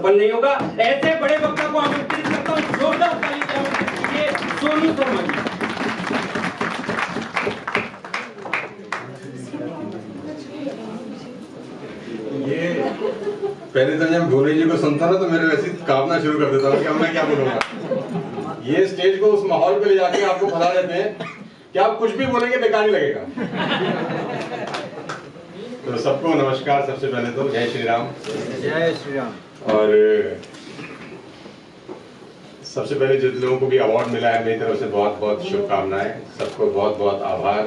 सफल नहीं होगा। ऐसे बड़े वक्ता को आमंत्रित करता हूँ, जोरदार ताली से आमंत्रित कीजिए सोनू शर्मा जी। ये पहले तो जब भोले जी को सुनता ना तो मेरे वैसे कांपना शुरू कर देता हूँ कि अब मैं क्या बोलूँगा। ये स्टेज को उस माहौल पे ले जाके आपको फंसा देते हैं कि आप कुछ भी बोलेंगे बेकार ही लगेगा। तो सबको नमस्कार। सबसे पहले तो जय श्री राम। जय श्री राम। और सबसे पहले जिन लोगों को भी अवार्ड मिला है मेरी तरफ से बहुत बहुत शुभकामनाएं, सबको बहुत बहुत आभार।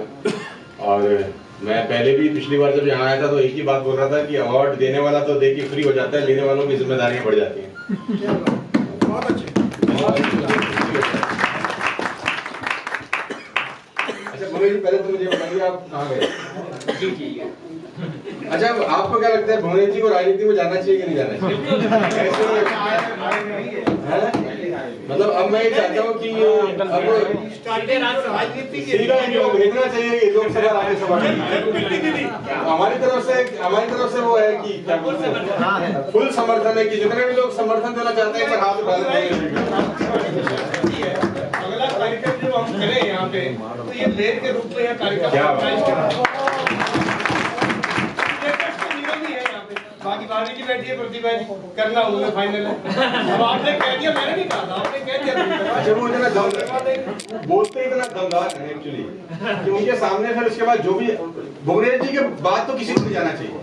और मैं पहले भी पिछली बार जब यहाँ आया था तो एक ही बात बोल रहा था कि अवार्ड देने वाला तो दे के फ्री हो जाता है, लेने वालों की जिम्मेदारियां बढ़ जाती हैं। बहुत अच्छे। अच्छा भोले जी, पहले तो मुझे बताइए आप कहाँ गए? जी। अच्छा, आपको क्या लगता है भुवनेश जी को राजनीति में जाना चाहिए कि नहीं जाना चाहिए? मतलब अब मैं ये चाहता हूँ कि अब सीधा इनको भेजना चाहिए लोकसभा राज्यसभा। हमारी तरफ से वो है कि क्या बोलते हैं, फुल समर्थन है कि जितने भी लोग समर्थन देना चाहते हैं हाथ उठा दें। अगला कार्यक्रम जो हम करें यहाँ पे तो ये भेद के रूप में यह कार्यक्रम बाकी भाभी जी बैठी है, प्रतिभा जी करना उन्होंने फाइनल है। अब आपने कह दिया, मैंने नहीं कहा था, आपने कह दिया। अच्छा, वो इतना दम बोलते इतना दमदार है एक्चुअली कि उनके सामने फिर उसके बाद जो भी भुवनेश जी के बाद तो किसी को नहीं जाना चाहिए।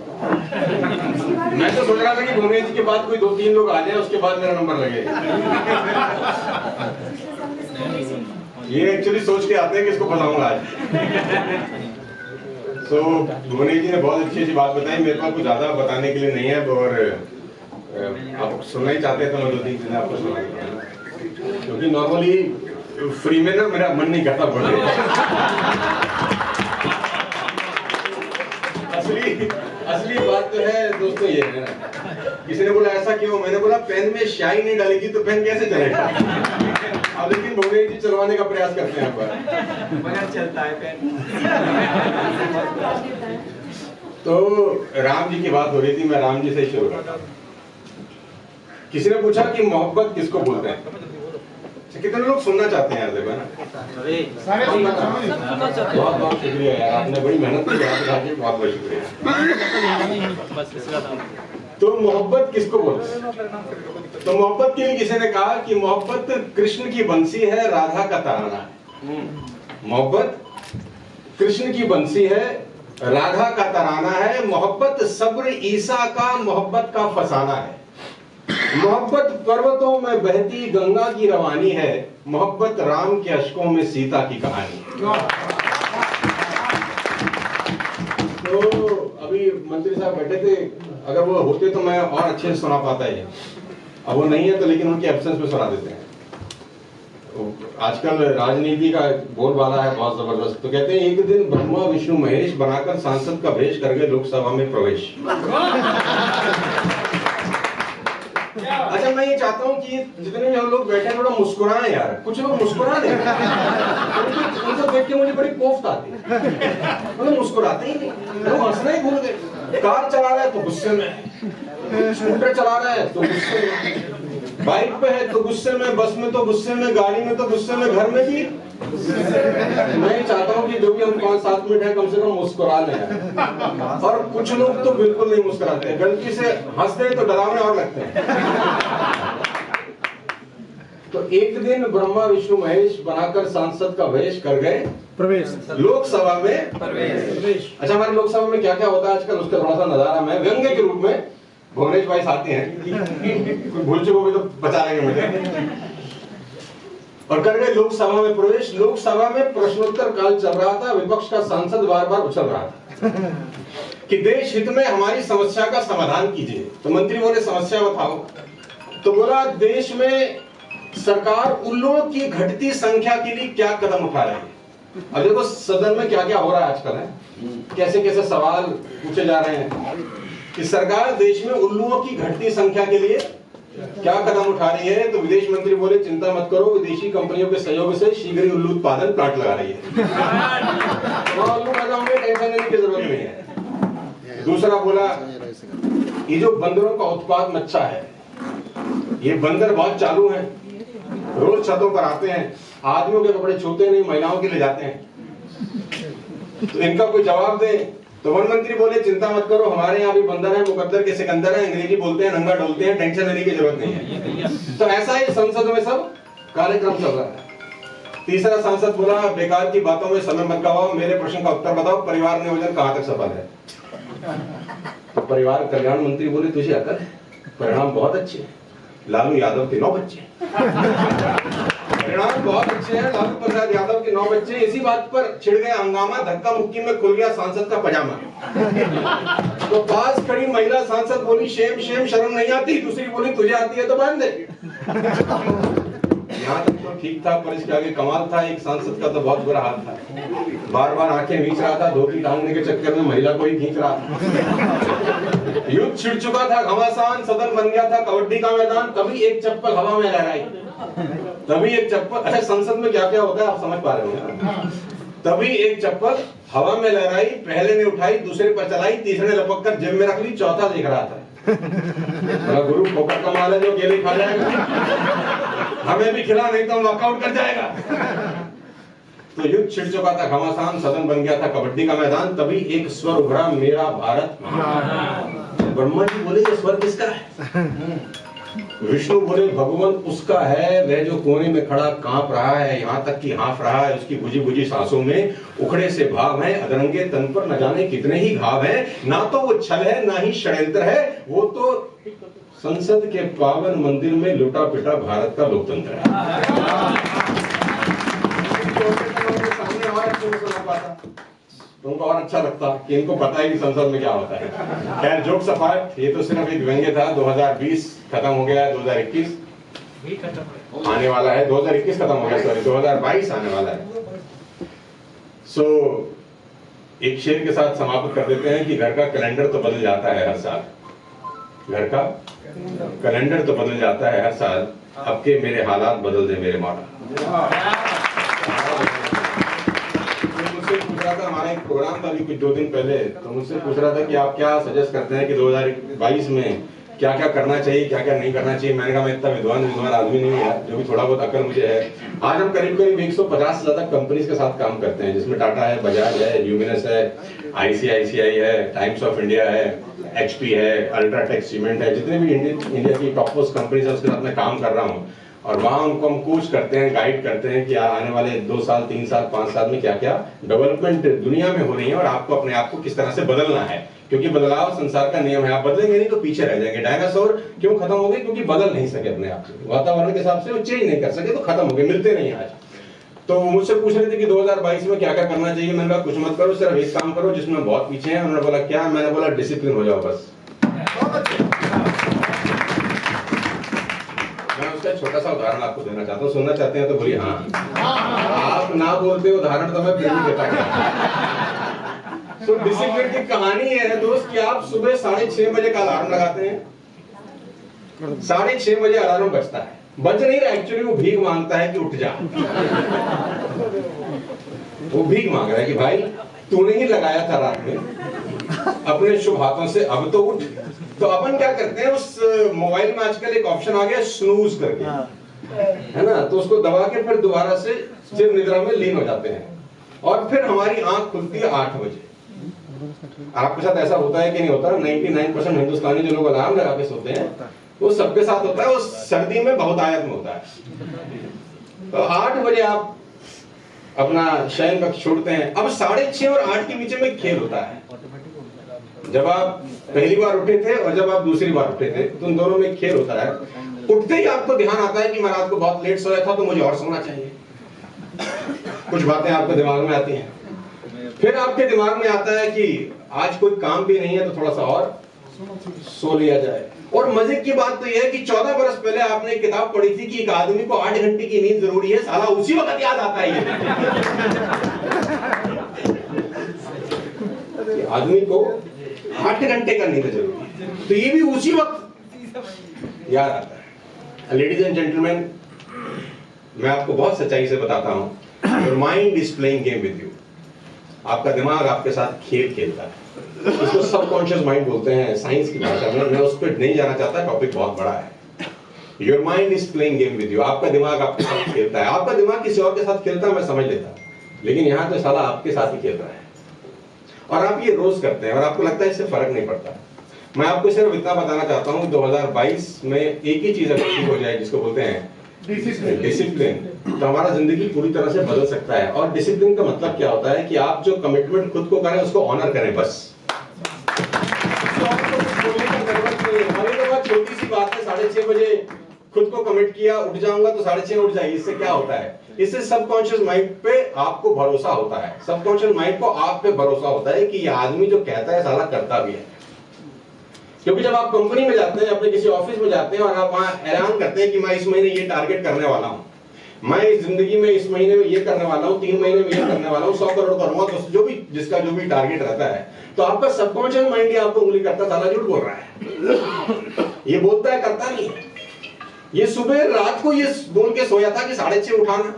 मैं तो सोच रहा था कि भुवनेश जी के बाद कोई 2-3 लोग आ जाए उसके बाद मेरा नंबर लगे। ये एक्चुअली सोच के आते हैं कि इसको फंसाऊंगा आज। तो भुवनेश जी ने बहुत अच्छी बात बताई, मेरे पास कुछ ज्यादा बताने के लिए नहीं है। और आप सुनना ही चाहते हैं तो मैं 2-3 चीजें आपको सुना देता हूं, क्योंकि नॉर्मली फ्री में ना मेरा मन नहीं करता बोलने। असली बात तो है दोस्तों ये है ना, किसी ने बोला ऐसा क्यों, मैंने बोला पेन में स्याही नहीं डालेगी तो पेन कैसे चलेगा। अब लेकिन भुवनेश जी चलवाने का प्रयास करते हैं मगर चलता है पेन। तो राम जी की बात हो रही थी, मैं राम जी से शुरू करता हूं। किसी ने पूछा कि मोहब्बत किसको बोलते हैं? कितने लोग सुनना चाहते हैं यार? बहुत बहुत शुक्रिया यार, आपने बड़ी मेहनत की, बहुत बहुत शुक्रिया। तो मोहब्बत किसको बोलते हैं? तो मोहब्बत के लिए किसी ने कहा कि मोहब्बत कृष्ण की बंसी है, राधा का तराना है। मोहब्बत कृष्ण की बंसी है, राधा का तराना है। मोहब्बत सब्र ईसा का मोहब्बत का फसाना है। मोहब्बत पर्वतों में बहती गंगा की रवानी है। मोहब्बत राम के अश्कों में सीता की कहानी। तो अभी मंत्री साहब बैठे थे, अगर वो होते तो मैं और अच्छे से सुना पाता है। अब वो नहीं है तो लेकिन उनके एब्सेंस में सुना देते हैं। आजकल राजनीति का बोलबाला है बहुत जबरदस्त। तो कहते हैं एक दिन ब्रह्मा विष्णु महेश बनाकर सांसद का भेष कर गए लोकसभा में प्रवेश। अच्छा, मैं ये चाहता हूँ कि जितने भी हम लोग बैठे हैं थोड़ा मुस्कुराएं यार। कुछ लोग मुस्कुरा नहीं, उनको देख के मुझे बड़ी कोफ्त आती है। मतलब मुस्कुराते ही नहीं, लोग हंसना ही भूल गए। कार चला रहा है तो गुस्से में, स्कूटर चला रहा है तो गुस्से में, बाइक पे है तो गुस्से में, बस में तो गुस्से में, गाड़ी में तो गुस्से में, घर में भी। मैं चाहता हूँ कि जो भी हम 5-7 मिनट है कम से कम मुस्कुरा लें। और कुछ लोग तो बिल्कुल नहीं मुस्कुराते, गलती से हंसते हैं तो डरावने और लगते हैं। तो एक दिन ब्रह्मा विष्णु महेश बनाकर सांसद का वेश कर गए प्रवेश लोकसभा में प्रवेश। अच्छा, हमारे लोकसभा में क्या क्या होता है आजकल उसका थोड़ा सा नजारा मैं व्यंग्य के रूप में, भुवनेश भाई आते हैं, कोई भूल चुकोगे तो बचा लेंगे मुझे। और कर गए लोकसभा में प्रवेश। लोकसभा में प्रश्नोत्तर काल चल रहा था, विपक्ष का सांसद बार बार उछल रहा था कि देश हित में हमारी समस्या का समाधान कीजिए। तो मंत्री बोले समस्या बताओ। तो बोला देश में सरकार उल्लुओं की घटती संख्या के लिए क्या कदम उठा रही है। अब देखो सदन में क्या क्या हो रहा है आजकल है, कैसे कैसे सवाल पूछे जा रहे हैं कि सरकार देश में उल्लुओं की घटती संख्या के लिए क्या कदम उठा रही है। तो विदेश मंत्री बोले चिंता मत करो, विदेशी कंपनियों के सहयोग से शीघ्र ही उल्लू उत्पादन प्लांट लगा रही है। उल्लू पैदा होंगे, टेंशन लेने की जरूरत नहीं है। दूसरा बोला ये जो बंदरों का उत्पाद मचा है ये बंदर बहुत चालू हैं, रोज छतों पर आते हैं, आदमियों के कपड़े छूते नहीं, महिलाओं के ले जाते हैं। तो इनका कोई जवाब दे। तो वन मंत्री बोले चिंता मत करो, हमारे यहाँ भी बंदर है, मुकद्दर के सिकंदर है, अंग्रेजी बोलते हैं, नंगा डोलते हैं, टेंशन लेने की जरूरत नहीं है। तो ऐसा ही संसद में सब कार्यक्रम चल रहा है। तीसरा सांसद बोला बेकार की बातों में समय मत गवाओ, मेरे प्रश्न का उत्तर बताओ, परिवार नियोजन कहां तक सफल है। तो परिवार कल्याण मंत्री बोले तुझे अकल है, परिणाम बहुत अच्छे हैं, लालू यादव के 9 बच्चे, परिणाम बहुत अच्छे हैं, लालू प्रसाद यादव के 9 बच्चे। इसी बात पर छिड़ गया हंगामा, धक्का मुक्की में खुल गया सांसद का पजामा। तो पास खड़ी महिला सांसद बोली शेम शेम, शर्म नहीं आती। दूसरी बोली तुझे आती है तो बांध दे। यहाँ तक तो ठीक था, पर इसके आगे कमाल था। एक सांसद का तो बहुत बुरा हाल था, बार बार आंखें खींच रहा था, धोती टांगने के चक्कर में महिला को ही खींच रहा था। युद्ध छिड़ चुका था, घमासान, सदन बन गया था कबड्डी का मैदान। तभी एक चप्पल हवा में लहराई, तभी एक चप्पल, अच्छा संसद में क्या क्या होता है आप समझ पा रहे हो। तभी एक चप्पल हवा में लहराई, पहले ने उठाई, दूसरे पर चलाई, तीसरे ने लपक कर जेब में रख ली, चौथा देख रहा था। गुरु फोकट का माल है जो केले खा जाएगा, हमें भी खिला नहीं तो वॉकआउट कर जाएगा। तो युद्ध छिड़ चुका था, घमासान, सदन बन गया था कबड्डी का मैदान। तभी एक स्वर उभरा, मेरा भारत महान। ब्रह्मा जी बोले ये स्वर किसका है? विष्णु बोले भगवान उसका है, वह जो कोने में खड़ा कांप रहा है, यहाँ तक कि हाँफ रहा है। उसकी बुझी बुझी सांसों में उखड़े से भाव हैं, अधरंगे तन पर न जाने कितने ही घाव हैं। ना तो वो छल है, ना ही षड्यंत्र है, वो तो संसद के पावन मंदिर में लुटा पिटा भारत का लोकतंत्र है। तुमको और अच्छा लगता कि इनको पता है कि संसद में क्या होता है। खैर जोक्स अपार्ट, ये तो सिर्फ एक व्यंग्य था। 2020 खत्म हो गया है, 2021 आने वाला है, 2021 खत्म हो गया, सॉरी 2022 आने वाला है। सो एक शेर के साथ समाप्त कर देते हैं कि घर का कैलेंडर तो बदल जाता है हर साल, घर का कैलेंडर तो बदल जाता है हर साल, अब के मेरे हालात बदल दे मेरे मौला। मुझसे पूछ रहा था, हमारा एक प्रोग्राम था अभी कुछ 2 दिन पहले, तो मुझसे पूछ रहा था कि आप क्या सजेस्ट करते हैं कि 2022 में क्या क्या करना चाहिए, क्या क्या नहीं करना चाहिए। मैंने कहा मैं इतना विद्वान आदमी नहीं है, जो भी थोड़ा बहुत अकल मुझे है। आज हम करीब 150 से ज्यादा कंपनीज के साथ काम करते हैं, जिसमें टाटा है, बजाज है, ल्यूमिनस है, ICICI है, टाइम्स ऑफ इंडिया है, HP है, अल्ट्राटेक सीमेंट है, जितने भी इंडिया की टॉप मोस्ट कंपनीज है उसके साथ मैं काम कर रहा हूँ। और वहाँ उनको हम कोच करते हैं, गाइड करते हैं कि आने वाले 2 साल, 3 साल, 5 साल में क्या क्या डेवलपमेंट दुनिया में हो रही है और आपको अपने आप को किस तरह से बदलना है। क्योंकि बदलाव संसार का नियम है, आप बदलेंगे नहीं तो पीछे रह जाएंगे। डायनासोर क्यों खत्म हो गए? क्योंकि बदल नहीं सके अपने आप से, वातावरण के हिसाब से वो चेंज नहीं कर सके तो खत्म हो गए, मिलते नहीं आज। तो मुझसे पूछ रहे थे कि 2022 में क्या क्या करना चाहिए। मैंने कहा कुछ मत करो, सिर्फ एक काम करो जिसमें बहुत पीछे हैं। उन्होंने बोला क्या? मैंने बोला डिसिप्लिन हो जाओ बस। मैं उसका छोटा सा उदाहरण आपको देना चाहता हूँ, सुनना चाहते हैं तो बोलिए हाँ। आप ना बोलते उदाहरण तो मैं फिर भी देता क्या। तो डिसिप्लिन की कहानी है दोस्त कि आप सुबह 6:30 बजे का अलार्म लगाते हैं, 6:30 बजे अलार्म बजता है, बज नहीं रहा एक्चुअली, वो भीख मांगता है कि उठ जा। वो भीख मांग रहा है कि भाई तूने ही लगाया था रात में अपने शुभ हाथों से, अब तो उठ। तो अपन क्या करते हैं, उस मोबाइल में आजकल एक ऑप्शन आ गया स्नूज करके, है ना, तो उसको दबा के फिर दोबारा से चिर निद्रा में लीन हो जाते हैं और फिर हमारी आंख खुलती है 8 बजे। आपके साथ ऐसा होता है कि नहीं होता? 99% हिंदुस्तानी जो लोग अलार्म लगा के सोते हैं वो सबके साथ होता है, वो सर्दी में बहुत आयत में होता है। तो 8 बजे आप अपना शयन कक्ष छोड़ते हैं। अब 6:30 और 8 के बीच में खेल होता है। जब आप पहली बार उठे थे और जब आप दूसरी बार उठे थे तो उन दोनों में खेल होता है। उठते ही आपको ध्यान आता है कि मैं रात को बहुत लेट सोया था तो मुझे और सोना चाहिए। कुछ बातें आपके दिमाग में आती हैं, फिर आपके दिमाग में आता है कि आज कोई काम भी नहीं है तो थोड़ा सा और सो लिया जाए। और मजे की बात तो यह है कि 14 बरस पहले आपने एक किताब पढ़ी थी कि एक आदमी को 8 घंटे की नींद जरूरी है, साला उसी वक्त याद आता है ये आदमी को 8 घंटे का नींद जरूरी है, तो ये भी उसी वक्त याद आता है। लेडीज एंड जेंटलमैन, मैं आपको बहुत सच्चाई से बताता हूं, your mind is playing game with you. आपका दिमाग आपके साथ खेल खेलता है, इसको सबकॉन्शियस माइंड बोलते हैं साइंस की भाषा में। मैं उस पर नहीं जाना चाहता, टॉपिक बहुत बड़ा है। Your mind is playing game with you. आपका दिमाग आपके साथ खेलता है। आपका दिमाग किसी और के साथ खेलता है मैं समझ लेता, लेकिन यहाँ तो साला आपके साथ ही खेल रहा है और आप ये रोज करते हैं और आपको लगता है इससे फर्क नहीं पड़ता। मैं आपको सिर्फ इतना बताना चाहता हूँ 2022 में एक ही चीज अगर ठीक हो जाए जिसको बोलते हैं डिसिप्लिन, तो हमारा जिंदगी पूरी तरह से बदल सकता है। और डिसिप्लिन का मतलब क्या होता है कि आप जो कमिटमेंट खुद को करें उसको ऑनर करें बस। हमारी तो बहुत छोटी सी बात है, 6:30 बजे खुद को कमिट किया, उठ जाऊंगा तो 6:30 उठ जाइए। इससे क्या होता है? इससे सबकॉन्शियस माइंड पे आपको भरोसा होता है। सबकॉन्शियस माइंड को आप पे भरोसा होता है कि ये आदमी जो कहता है साला करता भी है। क्योंकि जब आप कंपनी में जाते हैं, अपने किसी ऑफिस में जाते हैं और आप वहां ऐलान करते हैं कि मैं इस महीने ये टारगेट करने वाला हूं, मैं इस जिंदगी में इस महीने में ये करने वाला हूं, 3 महीने में ये करने वाला हूं, 100 करोड़ करूंगा, तो जो भी जिसका जो भी टारगेट रहता है, तो आपका सबकॉन्शियस माइंड ही आपको उंगली करता है साला झूठ बोल रहा है, ये बोलता है करता नहीं है। ये सुबह रात को ये बोल के सोया था कि 6:30 उठाना।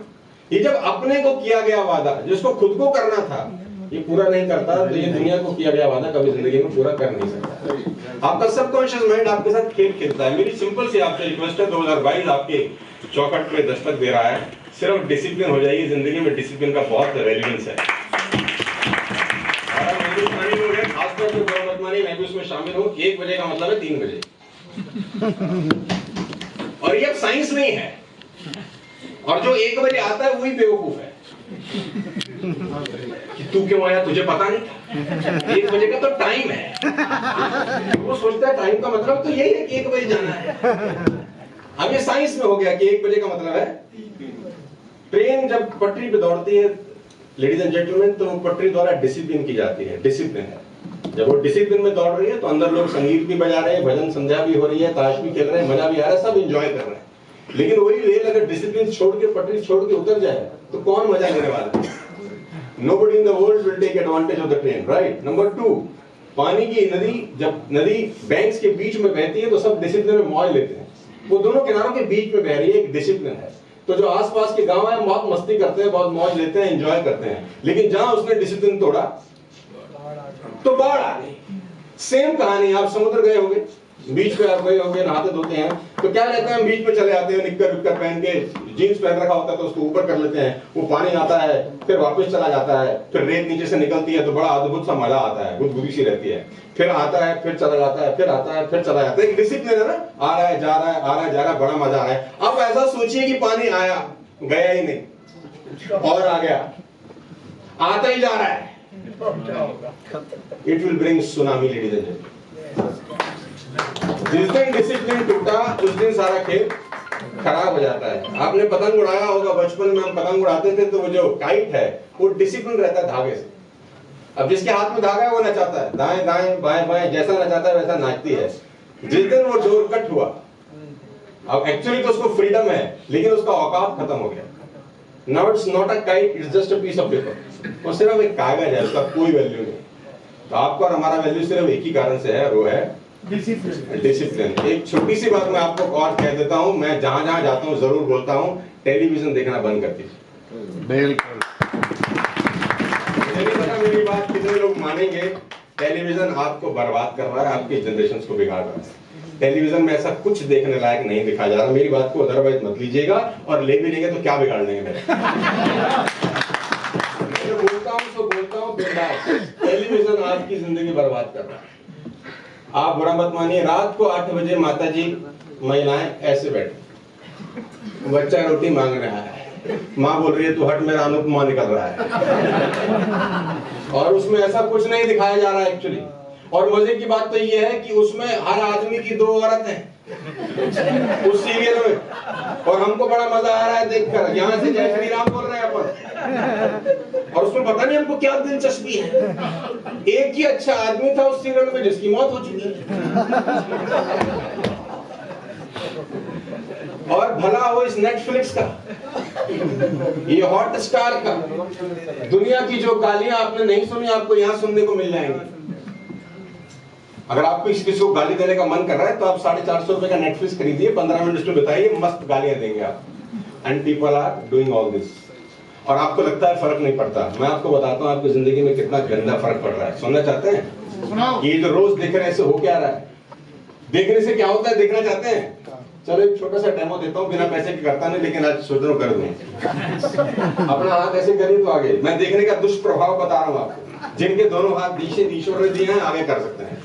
ये जब अपने को किया गया वादा जिसको खुद को करना था ये पूरा नहीं करता, तो ये दुनिया को किया गया वादा कभी जिंदगी में पूरा कर नहीं सकता। आपका सबकॉन्शियस माइंड आपके साथ खेल खेलता है। मेरी सिंपल सी आपसे रिक्वेस्ट है, 2022 आपके चौखट पे दस्तक दे रहा है, सिर्फ डिसिप्लिन हो जाइए। जिंदगी में डिसिप्लिन का बहुत रेलेवेंस है। और हिंदुस्तानी लोग हैं, खासतौर पर बहुमतमानी, मैं भी उसमें शामिल हूँ। 1 बजे का मतलब है 3 बजे। और ये अब साइंस नहीं है, और जो 1 बजे आता है वही बेवकूफ है कि तू क्यों आया, तुझे पता नहीं था 1 बजे का तो टाइम है। वो सोचता है टाइम का मतलब तो यही है कि 1 बजे जाना है। अब ये साइंस में हो गया कि 1 बजे का मतलब है। ट्रेन जब पटरी पे दौड़ती है लेडीज एंड जेंटलमैन, तो पटरी द्वारा डिसिप्लिन की जाती है। डिसिप्लिन है। जब वो डिसिप्लिन में दौड़ रही है तो अंदर लोग संगीत भी बजा रहे हैं, भजन संध्या भी हो रही है, ताश भी खेल रहे हैं, मजा भी आ रहा है, सब एंजॉय कर रहे हैं। लेकिन वही रेल अगर डिसिप्लिन छोड़ के, पटरी छोड़ के उतर जाए तो कौन मजा लेने वाला है? Nobody in the world will take advantage of the train, right? Number 2, पानी की नदी, जब नदी बैंक्स के बीच में बहती है तो सब डिसिप्लिन में मौज लेते हैं। वो दोनों किनारों के बीच में बह रही है, एक डिसिप्लिन है। तो जो आसपास के गांव है बहुत मस्ती करते हैं, बहुत मौज लेते हैं, एंजॉय करते हैं। लेकिन जहां उसने डिसिप्लिन तोड़ा तो बाढ़ आ गई। सेम कहानी, आप समुद्र गए होंगे, बीच पे आप गए होंगे, नहाते धोते हैं, तो क्या रहता है, बीच पे चले आते हैं, निक्कर विक्कर पहन के, जीन्स पहन रखा होता है तो उसको ऊपर कर लेते हैं, वो पानी आता है, फिर वापस चला जाता है, फिर रेत नीचे से निकलती है तो बड़ा अद्भुत सा मजा आता है, गुदगुदी सी रहती है, फिर आता है, फिर चला जाता है, फिर आता है, फिर चला जाता है। एक डिसिप्लिन है ना, आ रहा है, जा रहा है, आ रहा है, जा रहा है, बड़ा मजा आ रहा है। अब ऐसा सोचिए कि पानी आया, गया ही नहीं और आ गया, आता ही जा रहा है, it will bring tsunami ladies and gentleman. जिस दिन डिसिप्लिन टूटा उस दिन सारा खेल खराब हो जाता है। आपने पतंग उड़ाया होगा, बचपन में हम पतंग उड़ाते थे तो वो जो काइट है वो डिसिप्लिन रहता है धागे से। अब जिसके हाथ में धागा है वो नचाता है, दाएं दाएं बाएं बाएं, जैसा नचाता है वैसा नाचती है। जिस दिन वो डोर कट हुआ, अब एक्चुअली तो उसको फ्रीडम है लेकिन उसका औकात खत्म हो गया। Now it's not a kite, it's just a piece of paper. वो सिर्फ एक कागज है, उसका कोई वैल्यू नहीं। तो आपका और हमारा वैल्यू सिर्फ एक ही कारण से है, वो है डिसिप्लिन। एक छोटी सी बात मैं आपको और कह देता हूं, मैं जहां जहां जाता हूं जरूर बोलता हूं, टेलीविजन देखना बंद कर दीजिए। बिल्कुल। मुझे नहीं पता मेरी बात कितने लोग मानेंगे। टेलीविजन आपको बर्बाद कर रहा है, आपकी जनरेशन को बिगाड़ रहा है। टेलीविजन में ऐसा कुछ देखने लायक नहीं दिखाया जा रहा। मेरी बात को अदरवाइज मत लीजिएगा, और ले भी लेंगे तो क्या बिगाड़ लेंगे मेरे। मैं बोलता हूं तो बोलता हूं बिंदास, टेलीविजन आपकी जिंदगी बर्बाद कर रहा है। आप बुरा मत मानिए, रात को 8 बजे माताजी महिलाएं ऐसे बैठी, बच्चा रोटी मांग रहा है, माँ बोल रही है तू हट, मेरा अनुपमा निकल रहा है, और उसमें ऐसा कुछ नहीं दिखाया जा रहा है एक्चुअली। और मजे की बात तो ये है कि उसमें हर आदमी की 2 औरत हैं उस सीरियल में, और हमको बड़ा मजा आ रहा है देखकर। यहाँ से जय श्री राम बोल रहे हैं अपन, और उसमें पता नहीं हमको क्या दिलचस्पी है। एक ही अच्छा आदमी था उस सीरियल में जिसकी मौत हो चुकी है। और भला हो इस नेटफ्लिक्स का, ये हॉट स्टार का, दुनिया की जो गालियां आपने नहीं सुनी आपको यहाँ सुनने को मिल जाएंगी। अगर आपको किसी को गाली देने का मन कर रहा है तो आप 450 रुपए का नेटफ्लिक्स खरीदिए, 15 मिनट उसमें बताइए, मस्त गालियां देंगे आप। And people are doing all this, और आपको लगता है फर्क नहीं पड़ता। मैं आपको बताता हूँ आपकी जिंदगी में कितना गंदा फर्क पड़ रहा है। सुनना चाहते हैं? ये जो रोज देख रहे हैं इससे हो क्या रहा है? देखने से क्या होता है देखना चाहते हैं? चलो एक छोटा सा डेमो देता हूँ, बिना पैसे के करता नहीं, लेकिन आज सोच रहा हूँ कर दूं। अपना हाथ ऐसे करिए तो आगे, मैं देखने का दुष्प्रभाव बता रहा हूँ आपको। जिनके दोनों हाथ ईश्वर ने दिए हैं, आगे कर सकते हैं।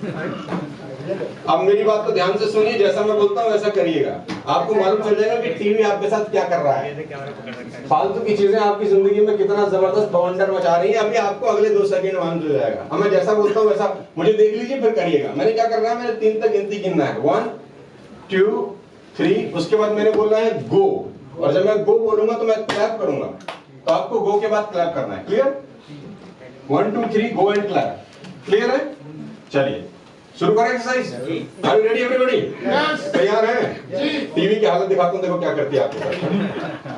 अब मेरी बात को ध्यान से सुनिए, जैसा मैं बोलता हूँ वैसा करिएगा। आपको मालूम चल जाएगा कि टीवी आपके साथ क्या कर रहा है। फालतू की चीजें आपकी जिंदगी में कितना जबरदस्त बवंडर मचा रही है, अभी आपको अगले 2 सेकंड मालूम चल जाएगा। अब मैं जैसा बोलता हूँ वैसा मुझे देख लीजिए, फिर करिएगा। मैंने क्या करना है, मैंने 3 तक गिनती गिनना है, 1 2 3। उसके बाद मैंने बोलना है गो, और जब मैं गो बोलूंगा तो मैं क्लैप करूंगा, तो आपको गो के बाद क्लैप करना है। Clear? 1 2 3 go and clap. Clear है? चलिए शुरू करें exercise. Are you ready everybody? Yes. तैयार हैं? जी। टीवी की हालत दिखाता हूं, देखो क्या करती है आपके साथ।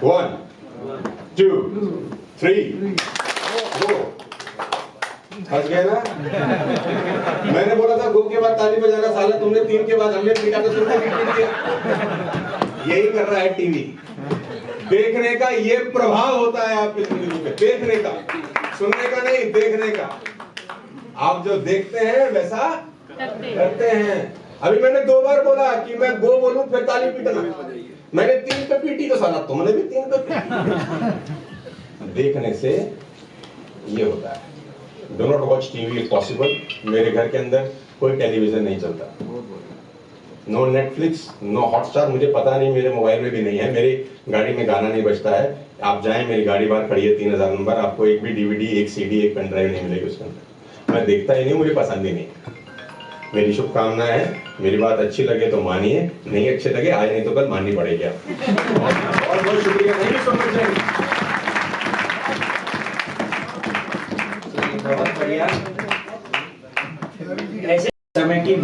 1 2 3 गो। फंस गए ना? मैंने बोला था गो के बाद ताली बजाना, साला तुमने 3 के बाद हमने पीटा तो तुमने पीट दिया। यही कर रहा है टीवी। देखने का ये प्रभाव होता है आपकी जिंदगी में, देखने का, सुनने का नहीं, देखने का। आप जो देखते हैं वैसा करते हैं। अभी मैंने 2 बार बोला कि मैं गो बोलूं फिर ताली पीटना, मैंने 3 पे पीटी तो साला तुमने भी 3 पे पीटी। देखने से ये होता है। Do not watch TV if possible. मेरे घर के अंदर कोई टेलीविजन नहीं चलता, नो नेटफ्लिक्स, नो हॉटस्टार, मुझे पता नहीं, मेरे मोबाइल में भी नहीं है, मेरी गाड़ी में गाना नहीं बजता है। आप जाएं, मेरी गाड़ी बाहर खड़ी है 3000 नंबर, आपको एक भी डीवीडी, एक सीडी, एक पेन ड्राइव नहीं मिलेगी उसके अंदर। मैं देखता ही नहीं, मुझे पसंद ही नहीं। मेरी शुभकामनाएं है, मेरी बात अच्छी लगे तो मानिए, नहीं अच्छे लगे आज नहीं तो कल माननी पड़ेगी आपको। बहुत बहुत शुक्रिया। नहीं समझ बहुत बढ़िया। ऐसे